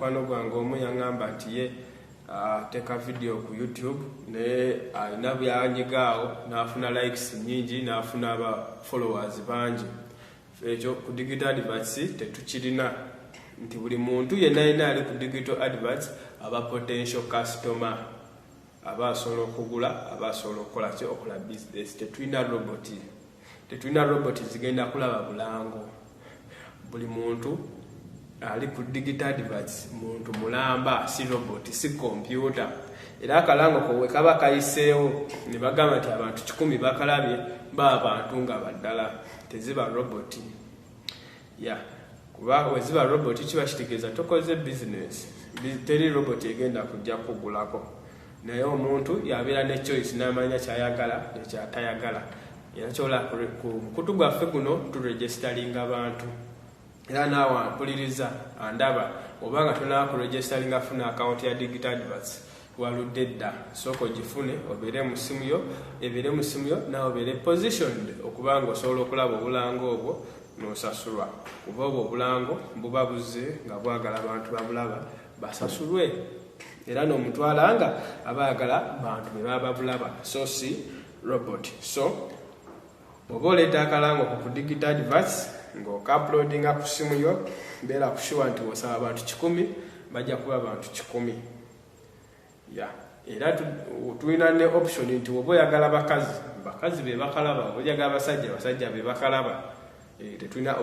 Kwano gwange omu yangamba nti ye teka video ku YouTube ne alina byanyigaawo n'afuna likes nyingi n'afuna aba followers bangi. Ekyo ku digital adverts tetukirina nti buli muntu yenna ali ku digital adverts aba potential customer, aba asobola okugula, aba asobola okukola business. Tetulina robot zigenda kulaba Bulango. Buli muntu ali ku digital adverts muntu mulamba, si robot, si computer. Era akalango ko kaba kayiseewo ne bagamba nti abantu 100 bakalabye abantu nga baddala, teziba robot. Kuba weziba robot kiba kitegeeza tokoze business. Teri robot egenda kujja kugulako. Naye omuntu yabeera ne choice n'amanya kyayagala nekyatayagala. Era kyola ku mukutu gwaffe guno turegisteringa abantu. Era naawe mpuliriza andaba obanga tolina kuregisteringa funa account ya digital adverts waludde dda. Sooka ogifune obeere mu ssimu yo, ebeere mu ssimu yo nawe obeere positioned okubanga osobola okulaba Obulango obwo n'osasulwa. Kuba obwo Obulango buba buzze nga bwagala abantu babulaba basasulwe. Era n'omutwala nga abaagala bantu be baba bulaba, so si robot. So oba oleeta akalango ku digital adverts ng'oka-uploadinga ku ssimu yo, beera kushuwa nti osaba abantu 100 bajja kuba abantu 100. Era tulina ne option nti oba oyagala bakazi be bakalaba, oba oyagala basajja be bakalaba. Tetulina